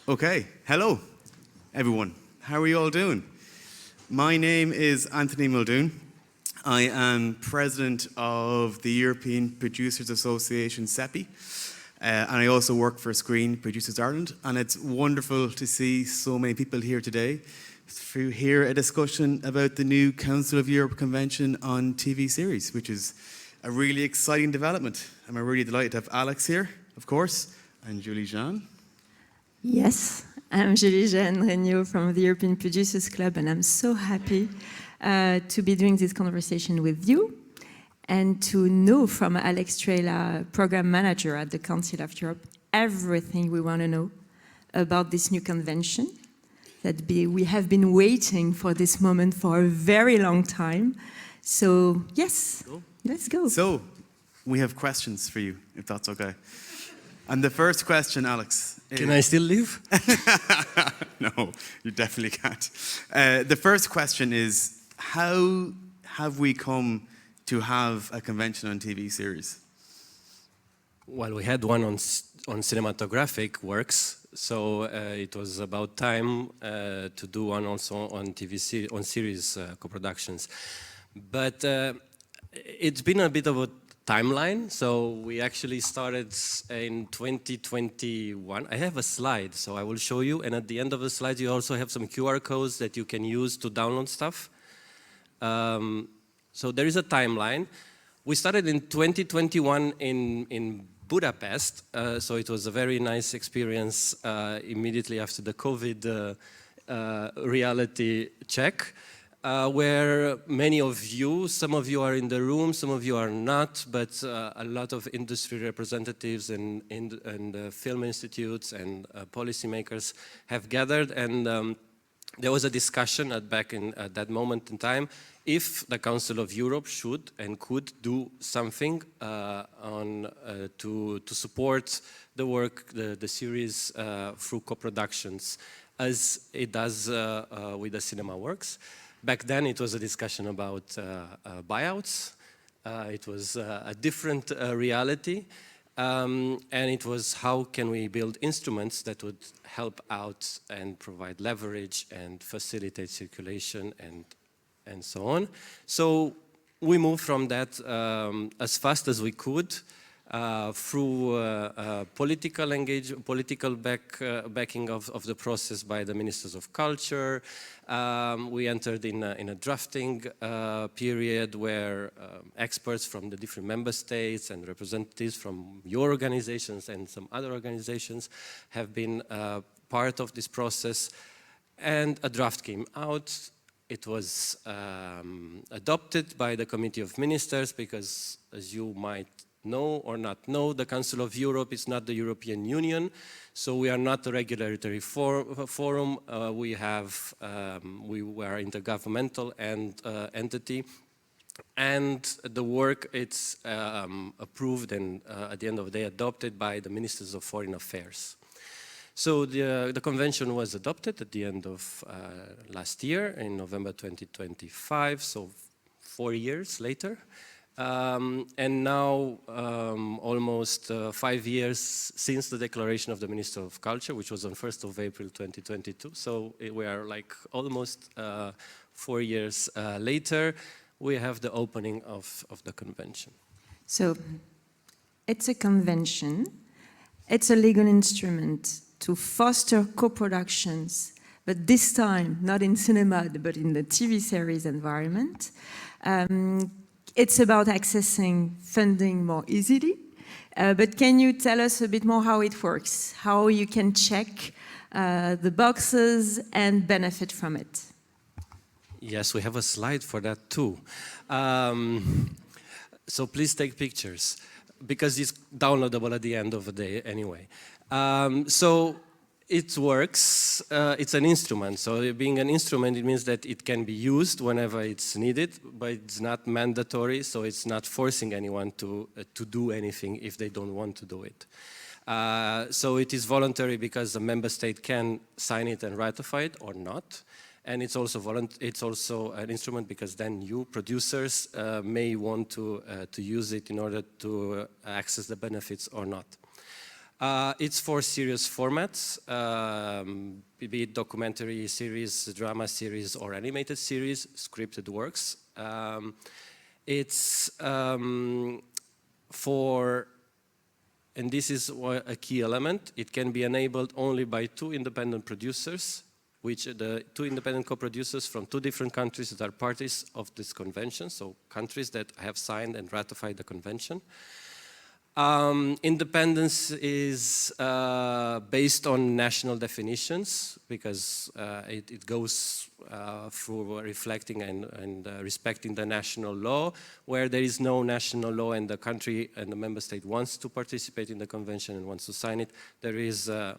Okay, hello everyone. How are you all doing? My name is Anthony Muldoon. I am president of the European Producers Association, SEPI, and I also work for Screen Producers Ireland. And it's wonderful to see so many people here today to hear a discussion about the new Council of Europe Convention on TV series, which is a really exciting development. And I'm really delighted to have Alex here, of course, and Julie-Jeanne. Yes, I'm Julie-Jeanne Regnault from the European Producers Club, and I'm so happy to be doing this conversation with you and to know from Alex Trãilã, Program Manager at the Council of Europe, everything we want to know about this new convention that we have been waiting for this moment for a very long time. So, yes, let's go. So, we have questions for you, if that's okay. And the first question, Alex. Can I still leave? No, you definitely can't. The first question is, how have we come to have a convention on TV series? Well, we had one on cinematographic works, so it was about time to do one also on on series co-productions. But it's been a bit of a timeline, so we actually started in 2021. I have a slide, so I will show you, and at the end of the slide you also have some QR codes that you can use to download stuff. So there is a timeline. We started in 2021 in Budapest, so it was a very nice experience immediately after the COVID reality check. Where many of you, some of you are in the room, some of you are not, but a lot of industry representatives and film institutes and policymakers have gathered, and there was a discussion back at that moment in time if the Council of Europe should and could do something to support the work, the series through co-productions, as it does with the cinema works. Back then, it was a discussion about buyouts. It was a different reality. And it was how can we build instruments that would help out and provide leverage and facilitate circulation and so on. So we moved from that as fast as we could through political backing of the process by the ministers of culture. We entered in a drafting period where experts from the different member states and representatives from your organizations and some other organizations have been part of this process, and a draft came out. It was adopted by the Committee of Ministers because, as you might know or not know, the Council of Europe is not the European Union, so we are not a regulatory forum. We are intergovernmental entity, and the work it's approved and at the end of the day adopted by the Ministers of Foreign Affairs. So the convention was adopted at the end of last year in November 2025, so 4 years later. And now, almost 5 years since the declaration of the Minister of Culture, which was on 1st of April 2022, so we are like almost 4 years later, we have the opening of the convention. So, it's a convention, it's a legal instrument to foster co-productions, but this time not in cinema, but in the TV series environment. It's about accessing funding more easily, but can you tell us a bit more how it works, how you can check the boxes and benefit from it? Yes, we have a slide for that too. So please take pictures, because it's downloadable at the end of the day anyway. So it works, it's an instrument, so being an instrument, it means that it can be used whenever it's needed, but it's not mandatory, so it's not forcing anyone to do anything if they don't want to do it. So it is voluntary because the member state can sign it and ratify it or not, and it's also an instrument because then you, producers, may want to use it in order to access the benefits or not. It's for series formats, be it documentary series, drama series, or animated series, scripted works. It's for, and this is a key element, it can be enabled only by 2 independent producers, which the 2 independent co-producers from 2 different countries that are parties of this convention, so countries that have signed and ratified the convention. Independence is based on national definitions because it goes through reflecting and respecting the national law. Where there is no national law and the country and the member state wants to participate in the convention and wants to sign it, there is a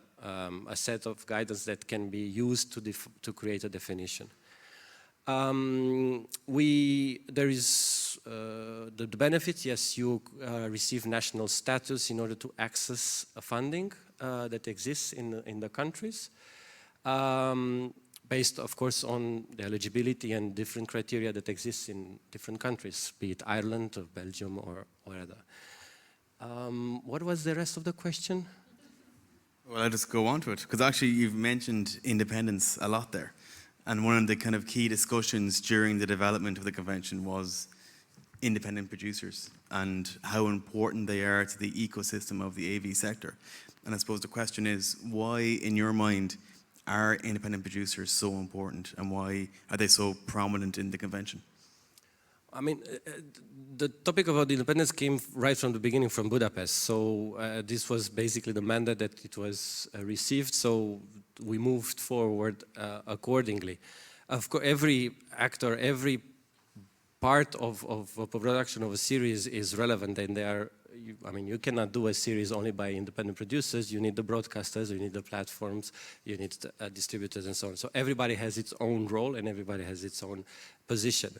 set of guidance that can be used to create a definition. There is the benefit, yes, you receive national status in order to access funding that exists in the countries, based, of course, on the eligibility and different criteria that exists in different countries, be it Ireland or Belgium or other. What was the rest of the question? Well, I'll just go on to it, because actually you've mentioned independence a lot there. And one of the kind of key discussions during the development of the convention was independent producers and how important they are to the ecosystem of the AV sector. And I suppose the question is, why, in your mind, are independent producers so important, and why are they so prominent in the convention? I mean, the topic about independence came right from the beginning from Budapest. So this was basically the mandate that it was received. So we moved forward accordingly. Of course, every actor, every part of a production of a series is relevant, and they are. I mean, you cannot do a series only by independent producers. You need the broadcasters, you need the platforms, you need the distributors, and so on. So everybody has its own role, and everybody has its own position.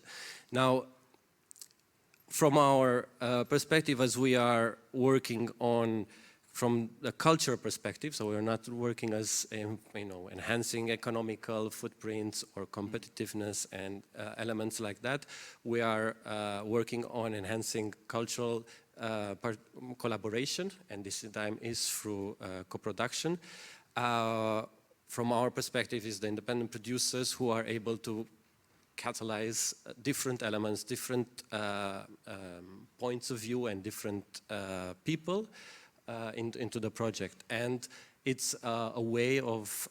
Now, from our perspective, as we are working on from the cultural perspective, so we're not working as enhancing economical footprints or competitiveness and elements like that. We are working on enhancing cultural collaboration, and this time is through co-production. From our perspective, is the independent producers who are able to catalyze different elements, different points of view, and different people into the project. And it's a way of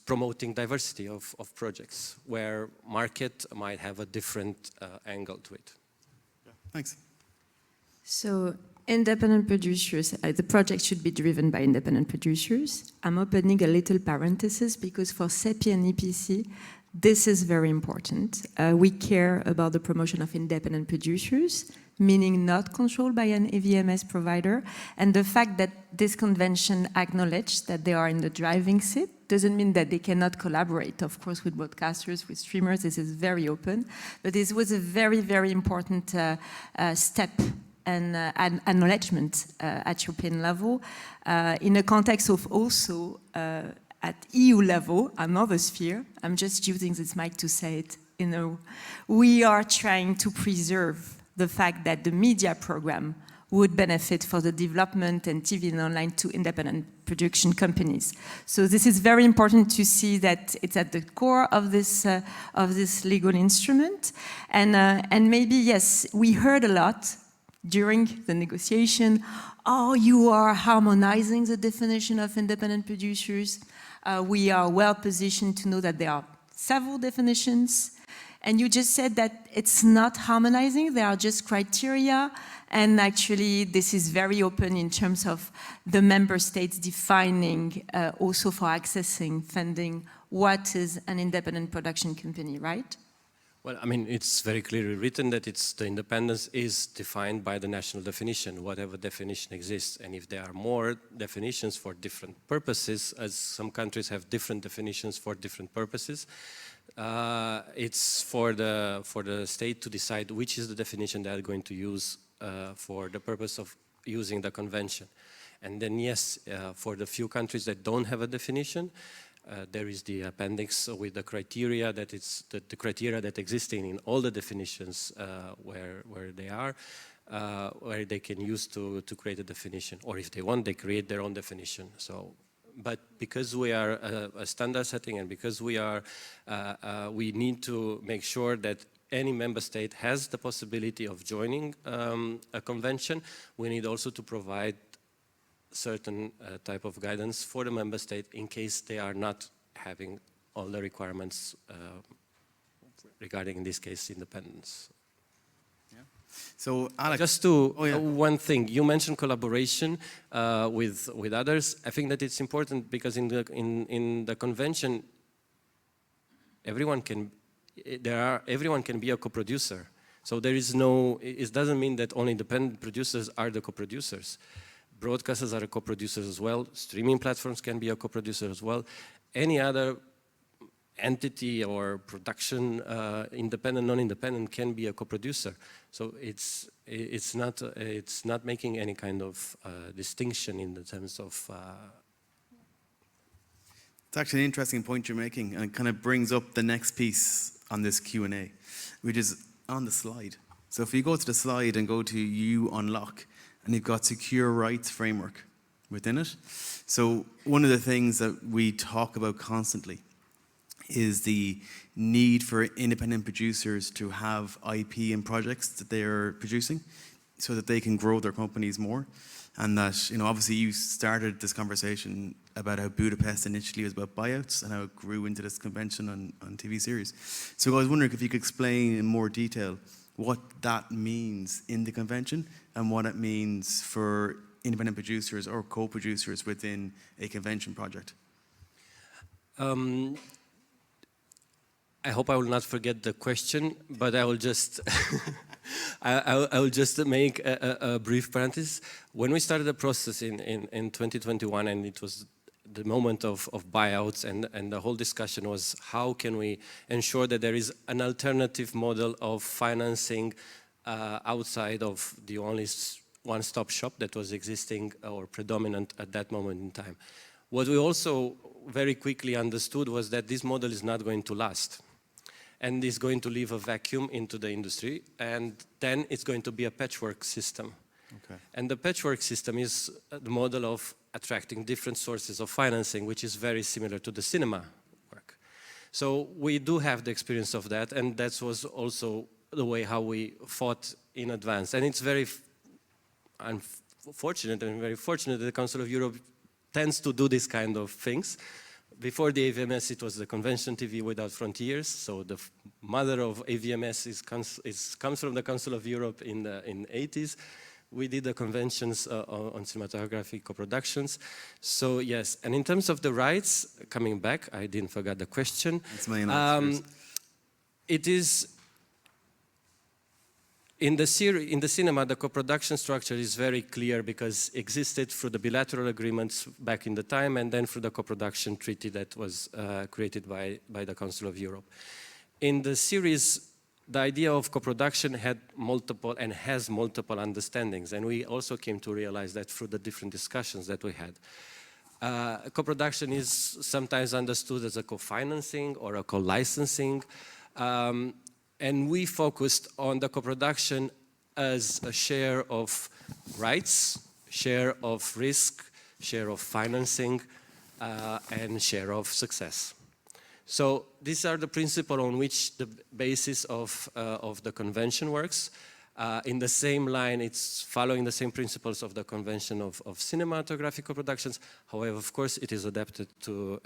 promoting diversity of projects, where market might have a different angle to it. Yeah. Thanks. So independent producers, the project should be driven by independent producers. I'm opening a little parenthesis because for CEPI and EPC, this is very important. We care about the promotion of independent producers, meaning not controlled by an AVMS provider. And the fact that this convention acknowledged that they are in the driving seat doesn't mean that they cannot collaborate, of course, with broadcasters, with streamers. This is very open. But this was a very, very important step and acknowledgement at European level, in a context of also at EU level, another sphere. I'm just using this mic to say it. We are trying to preserve the fact that the media program would benefit for the development and TV and online to independent production companies. So this is very important to see that it's at the core of this legal instrument. And maybe, yes, we heard a lot during the negotiation, oh, you are harmonizing the definition of independent producers. We are well positioned to know that there are several definitions. And you just said that it's not harmonizing, there are just criteria. And actually, this is very open in terms of the member states defining also for accessing funding what is an independent production company, right? Well, I mean, it's very clearly written that the independence is defined by the national definition, whatever definition exists. And if there are more definitions for different purposes, as some countries have different definitions for different purposes, it's for the state to decide which is the definition they are going to use for the purpose of using the convention. And then, yes, for the few countries that don't have a definition, there is the appendix with the criteria the criteria that exist in all the definitions where they are. where they can use to create a definition. Or if they want, they create their own definition. So, but because we are a standard setting and because we need to make sure that any member state has the possibility of joining a convention, we need also to provide certain type of guidance for the member state in case they are not having all the requirements regarding, in this case, independence. So, Alex, just to oh, yeah. one thing, you mentioned collaboration with others. I think that it's important because in the convention, everyone can be a co-producer. So there is no. It doesn't mean that only independent producers are the co-producers. Broadcasters are a co-producers as well. Streaming platforms can be a co-producer as well. Any other entity or production, independent, non-independent, can be a co-producer. So it's not making any kind of distinction in the terms of. It's actually an interesting point you're making, and it kind of brings up the next piece on this Q&A, which is on the slide. So if you go to the slide and go to You Unlock, and you've got secure rights framework within it. So one of the things that we talk about constantly is the need for independent producers to have IP in projects that they are producing so that they can grow their companies more. And that, you know, obviously you started this conversation about how Budapest initially was about buyouts and how it grew into this convention on TV series. So I was wondering if you could explain in more detail what that means in the convention and what it means for independent producers or co-producers within a convention project. I hope I will not forget the question, but I will just I will just make a brief parenthesis. When we started the process in 2021, and it was the moment of buyouts, and the whole discussion was how can we ensure that there is an alternative model of financing outside of the only one-stop shop that was existing or predominant at that moment in time. What we also very quickly understood was that this model is not going to last, and is going to leave a vacuum into the industry, and then it's going to be a patchwork system. Okay. And the patchwork system is the model of attracting different sources of financing, which is very similar to the cinema work. So we do have the experience of that, and that was also the way how we fought in advance. And it's very unfortunate and very fortunate that the Council of Europe tends to do this kind of things. Before the AVMS, it was the Convention TV Without Frontiers. So the mother of AVMS comes from the Council of Europe in the 80s. We did the conventions on cinematography co-productions. So yes, and in terms of the rights, coming back, I didn't forget the question. It is in the cinema, the co-production structure is very clear because it existed through the bilateral agreements back in the time, and then through the co-production treaty that was created by the Council of Europe. In the series, the idea of co-production had multiple and has multiple understandings, and we also came to realize that through the different discussions that we had. Co-production is sometimes understood as a co-financing or a co-licensing, and we focused on the co-production as a share of rights, share of risk, share of financing, and share of success. So these are the principles on which the basis of the convention works. In the same line, it's following the same principles of the convention of cinematographic co-productions. However, of course, it is adapted to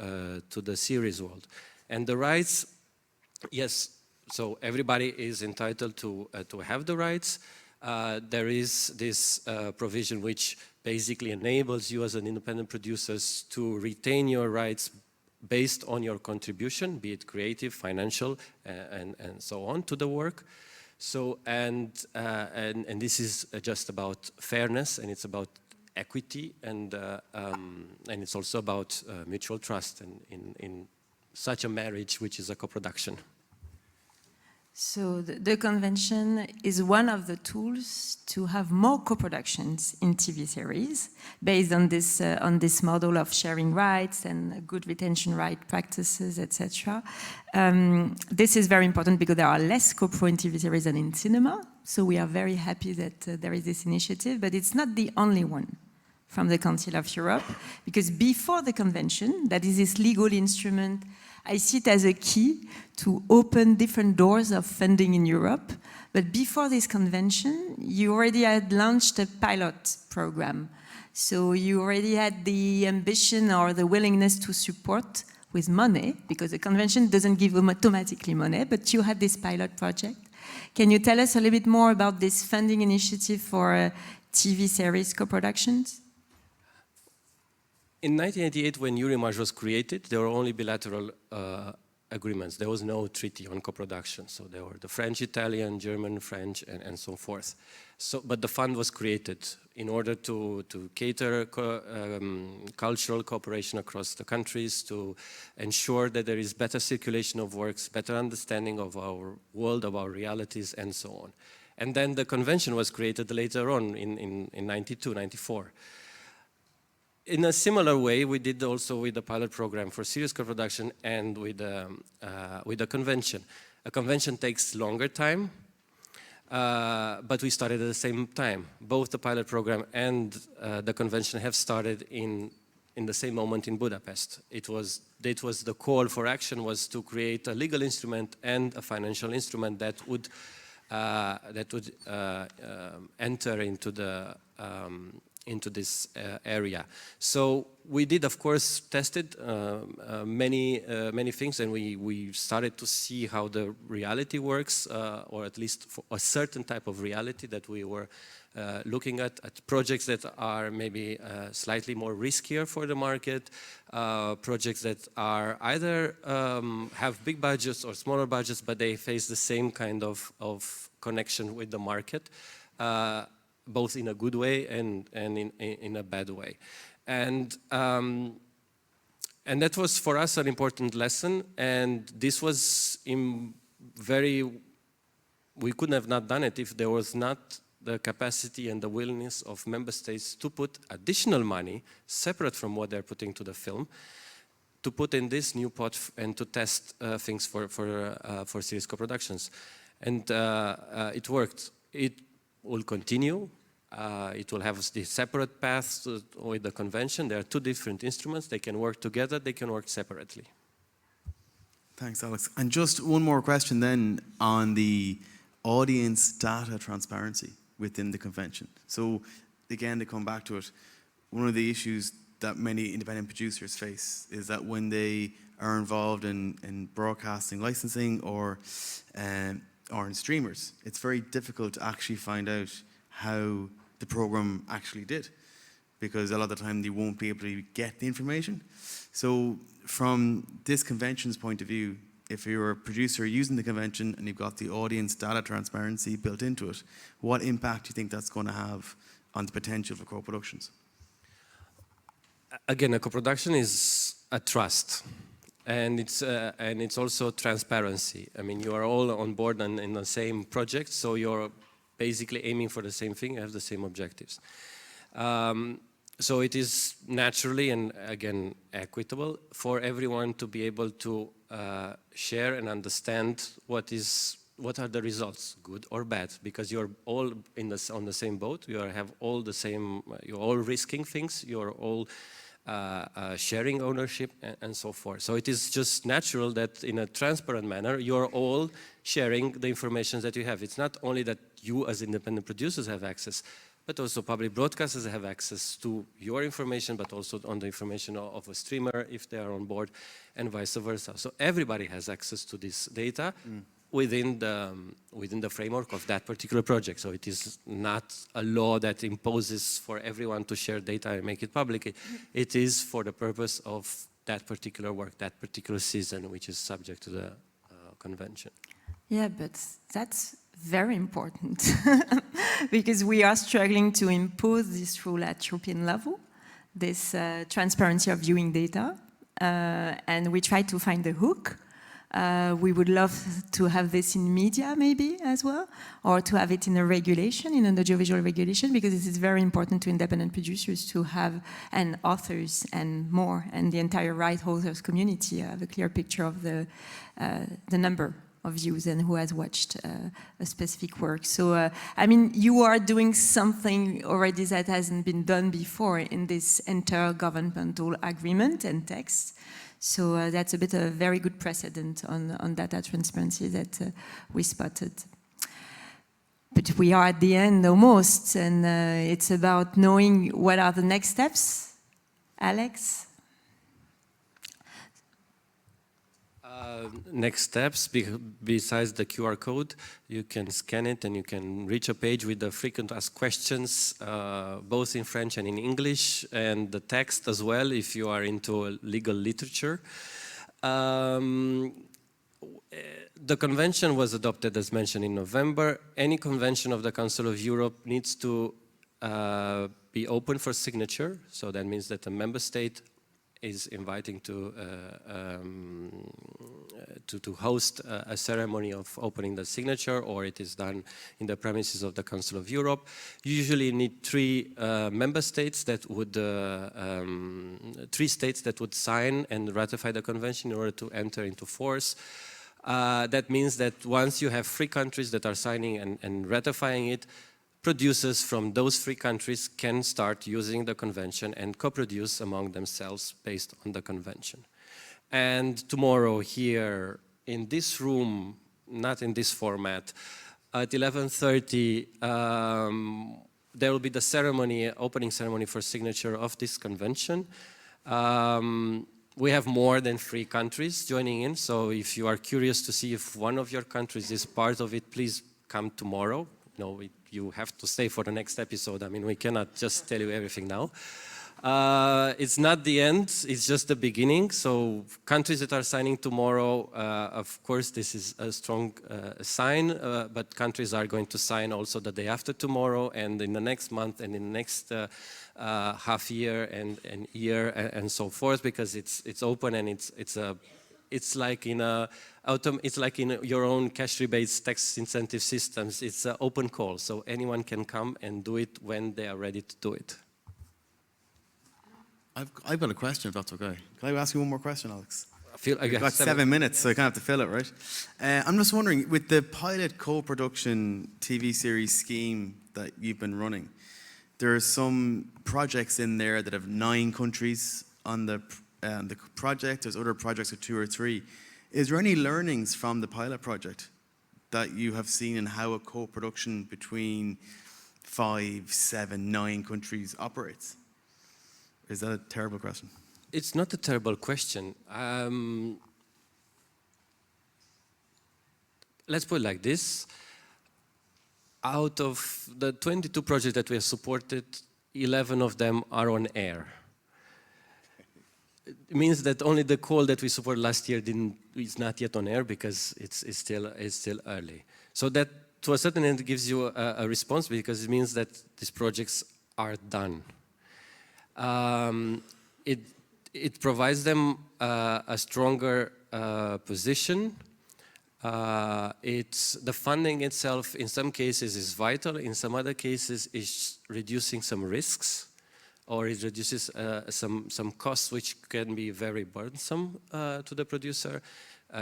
the series world. And the rights, yes, so everybody is entitled to have the rights. There is this provision which basically enables you as an independent producers to retain your rights based on your contribution, be it creative, financial, and so on to the work. So and this is just about fairness, and it's about equity, and it's also about mutual trust in such a marriage, which is a co-production. So the convention is one of the tools to have more co-productions in TV series based on this model of sharing rights and good retention right practices, etc. This is very important because there are less co-pro in TV series than in cinema. So we are very happy that there is this initiative, but it's not the only one from the Council of Europe, because before the convention, that is this legal instrument, I see it as a key to open different doors of funding in Europe. But before this convention, you already had launched a pilot program. So you already had the ambition or the willingness to support with money, because the convention doesn't give automatically money, but you had this pilot project. Can you tell us a little bit more about this funding initiative for TV series co-productions? In 1988, when Eurimage was created, there were only bilateral agreements. There was no treaty on co-production. So there were the French, Italian, German, French, and so forth. So, but the fund was created in order to cater cultural cooperation across the countries, to ensure that there is better circulation of works, better understanding of our world, of our realities, and so on. And then the convention was created later on in 92, 94. In a similar way, we did also with the pilot program for series co-production and with the convention. A convention takes longer time, but we started at the same time. Both the pilot program and the convention have started in the same moment in Budapest. It was the call for action was to create a legal instrument and a financial instrument that would enter into this area. So we did, of course, tested many things, and we started to see how the reality works, or at least for a certain type of reality that we were looking at projects that are maybe slightly more riskier for the market, projects that are either have big budgets or smaller budgets, but they face the same kind of connection with the market. Both in a good way and in a bad way. And that was for us an important lesson, and this was we couldn't have not done it if there was not the capacity and the willingness of member states to put additional money, separate from what they're putting to the film, to put in this new pot and to test things for series co-productions. And it worked. It will continue. It will have the separate paths with the convention. There are two different instruments. They can work together. They can work separately. Thanks, Alex. And just one more question then on the audience data transparency within the convention. So again, to come back to it, one of the issues that many independent producers face is that when they are involved in broadcasting licensing or in streamers, it's very difficult to actually find out how the program actually did, because a lot of the time they won't be able to get the information. So from this convention's point of view, if you're a producer using the convention and you've got the audience data transparency built into it, what impact do you think that's going to have on the potential for co-productions? Again, a co-production is a trust. And it's also transparency. I mean, you are all on board and in the same project, so you're basically aiming for the same thing, have the same objectives. So it is naturally and again equitable for everyone to be able to share and understand what are the results, good or bad, because you're all on the same boat. You have all the same. You're all risking things. You're all sharing ownership and so forth. So it is just natural that in a transparent manner, you're all sharing the information that you have. It's not only that you as independent producers have access, but also public broadcasters have access to your information, but also on the information of a streamer if they are on board, and vice versa. So everybody has access to this data within the framework of that particular project. So it is not a law that imposes for everyone to share data and make it public. It is for the purpose of that particular work, that particular season, which is subject to the convention. Yeah, but that's very important because we are struggling to impose this rule at European level, this transparency of viewing data, and we try to find the hook We would love to have this in media maybe as well, or to have it in a regulation, in an audiovisual regulation, because it is very important to independent producers to have, and authors and more, and the entire right holders community have a clear picture of the number of views and who has watched a specific work. So, I mean, you are doing something already that hasn't been done before in this intergovernmental agreement and text. So that's a bit of a very good precedent on data transparency that we spotted. But we are at the end almost, and it's about knowing what are the next steps. Alex? Next steps, besides the QR code, you can scan it and you can reach a page with the frequent asked questions, both in French and in English, and the text as well if you are into legal literature. The convention was adopted, as mentioned, in November. Any convention of the Council of Europe needs to be open for signature, so that means that a member state is inviting to host a ceremony of opening the signature, or it is done in the premises of the Council of Europe. You usually need three member states that would, 3 states that would sign and ratify the convention in order to enter into force. That means that once you have 3 countries that are signing and ratifying it, producers from those 3 countries can start using the convention and co-produce among themselves based on the convention. And tomorrow here in this room, not in this format, at 11:30, there will be the ceremony, opening ceremony for signature of this convention. We have more than 3 countries joining in, so if you are curious to see if one of your countries is part of it, please come tomorrow. No, you have to stay for the next episode. I mean, we cannot just tell you everything now. It's not the end, it's just the beginning. So countries that are signing tomorrow, of course, this is a strong sign, but countries are going to sign also the day after tomorrow, and in the next month, and in the next half year and year and so forth, because it's open, and it's like in your own cash rebates tax incentive systems. It's an open call, so anyone can come and do it when they are ready to do it. I've got a question, if that's okay. Can I ask you one more question, Alex? I've got 7 minutes, so I kind of have to fill it, right? I'm just wondering, with the pilot co-production TV series scheme that you've been running, there are some projects in there that have 9 countries on the project. There's other projects with 2 or 3. Is there any learnings from the pilot project that you have seen in how a co-production between 5, 7, 9 countries operates? Is that a terrible question? It's not a terrible question. Let's put it like this. Out of the 22 projects that we have supported, 11 of them are on air. It means that only the call that we supported last year is not yet on air because it's still early. So that, to a certain extent, gives you a response, because it means that these projects are done. It provides them a stronger position. The funding itself, in some cases, is vital. In some other cases, is reducing some risks, or it reduces some costs which can be very burdensome to the producer.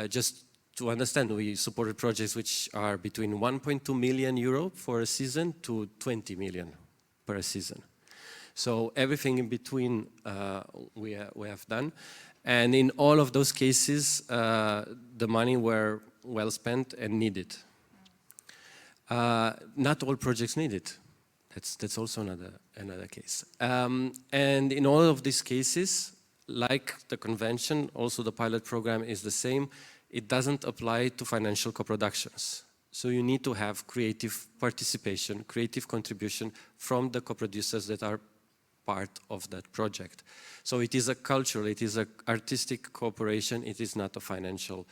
Just to understand, we supported projects which are between 1.2 million euro for a season to 20 million per season. So everything in between we have done. And in all of those cases, the money were well spent and needed. Not all projects need it. That's also another case. And in all of these cases, like the convention, also the pilot program is the same. It doesn't apply to financial co-productions. So you need to have creative participation, creative contribution from the co-producers that are part of that project. So it is a cultural, it is an artistic cooperation, it is not a financial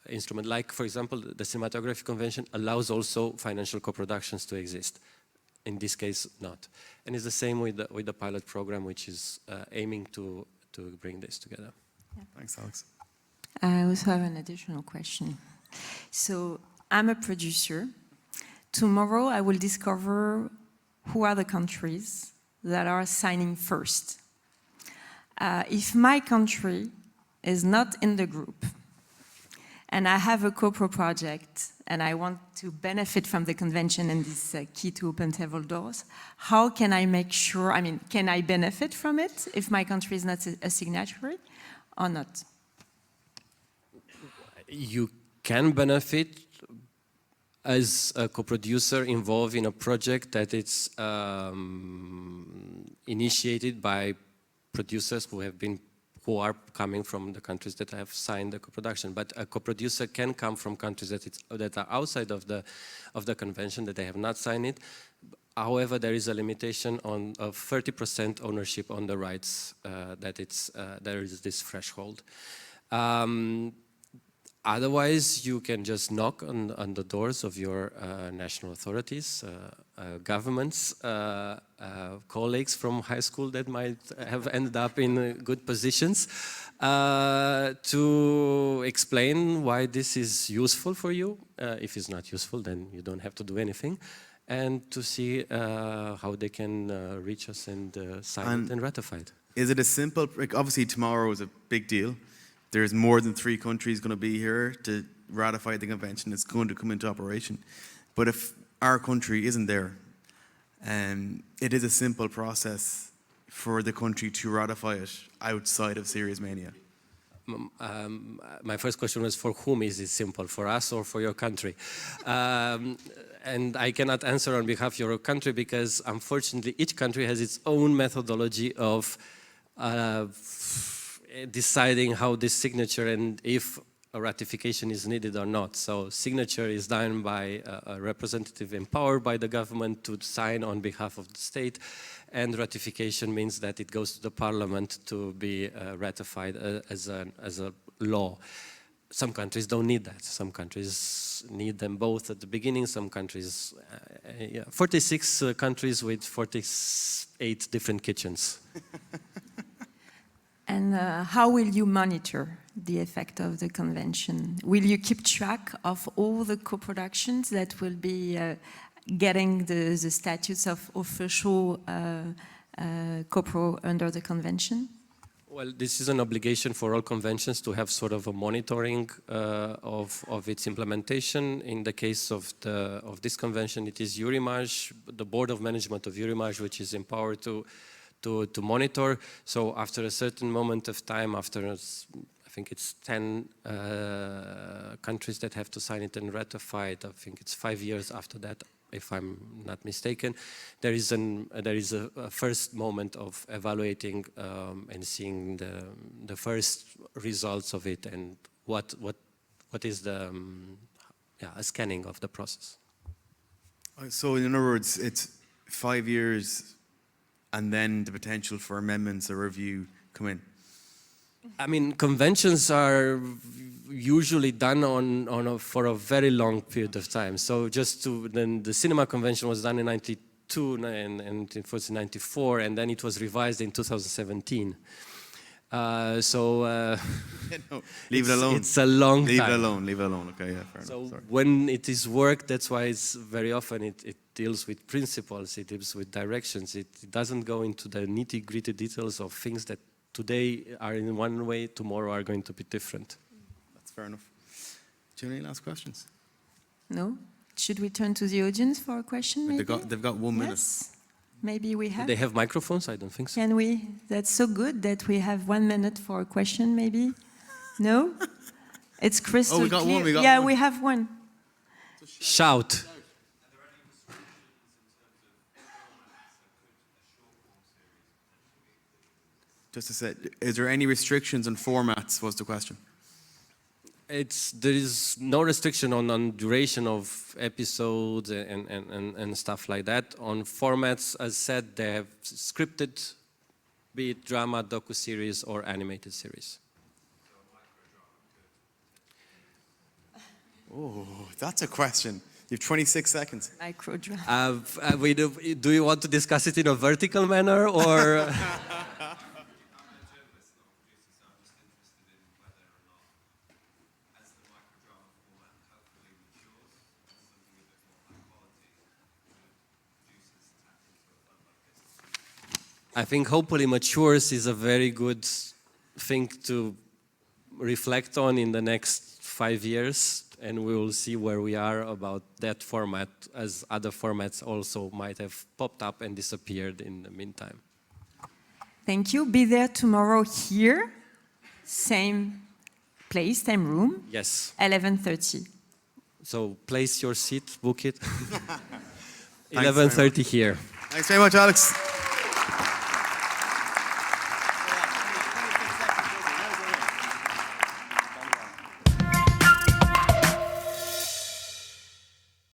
instrument. Like, for example, the cinematography convention allows also financial co-productions to exist. In this case, not. And it's the same with the pilot program, which is aiming to bring this together. Yeah. Thanks, Alex. I also have an additional question. So I'm a producer. Tomorrow I will discover who are the countries that are signing first. If my country is not in the group, and I have a co-pro project, and I want to benefit from the convention and this key to open several doors, how can I make sure, can I benefit from it if my country is not a signatory or not? You can benefit as a co-producer involved in a project that it's initiated by producers who are coming from the countries that have signed the co-production. But a co-producer can come from countries that are outside of the convention, that they have not signed it. However, there is a limitation of 30% ownership on the rights. There is this threshold. Otherwise, you can just knock on the doors of your national authorities, governments, colleagues from high school that might have ended up in good positions, to explain why this is useful for you. If it's not useful, then you don't have to do anything. And to see how they can reach us and sign it and ratify it. Is it a simple, obviously tomorrow is a big deal. There's more than 3 countries going to be here to ratify the convention. It's going to come into operation. But if our country isn't there, it is a simple process for the country to ratify it outside of Series Mania. My first question was, for whom is it simple? For us or for your country? And I cannot answer on behalf of your country because, unfortunately, each country has its own methodology of deciding how this signature and if a ratification is needed or not. So signature is done by a representative empowered by the government to sign on behalf of the state, and ratification means that it goes to the parliament to be ratified as a law. Some countries don't need that. Some countries need them both at the beginning. Some countries, 46 countries with 48 different kitchens. And how will you monitor the effect of the convention? Will you keep track of all the co-productions that will be getting the status of official co-pro under the convention? Well, this is an obligation for all conventions to have sort of a monitoring of its implementation. In the case of this convention, it is Eurimage, the board of management of Eurimage, which is empowered to monitor. So after a certain moment of time, after I think it's 10 countries that have to sign it and ratify it, I think it's 5 years after that, if I'm not mistaken, there is a first moment of evaluating and seeing the first results of it and what is the a scanning of the process. So in other words, it's 5 years and then the potential for amendments or review come in. I mean, conventions are usually done for a very long period of time. So then the cinema convention was done in 92 and it was in 94, and then it was revised in 2017. No, leave it alone. It's a long time. Leave it alone. Okay, yeah, fair enough. Sorry. When it is work, that's why it's very often it deals with principles, it deals with directions. It doesn't go into the nitty-gritty details of things that today are in one way, tomorrow are going to be different. That's fair enough. Do you have any last questions? No? Should we turn to the audience for a question, maybe? They've got 1 minute. Yes. Maybe we have. Do they have microphones? I don't think so. Can we? That's so good that we have 1 minute for a question, maybe? No? It's crystal we got clear. one, we got yeah, one. we have one. Shout. Just to say, is there any restrictions on formats, was the question? There is no restriction on duration of episodes and stuff like that. On formats, as said, they have scripted, be it drama, docu-series, or animated series. Oh, that's a question. You have 26 seconds. Microdrama. Do you want to discuss it in a vertical manner, or? I think hopefully matures is a very good thing to reflect on in the next 5 years, and we will see where we are about that format, as other formats also might have popped up and disappeared in the meantime. Thank you. Be there tomorrow here, same place, same room, Yes. 11:30. So place your seat, book it. very 11:30 here. Thanks very much, Alex.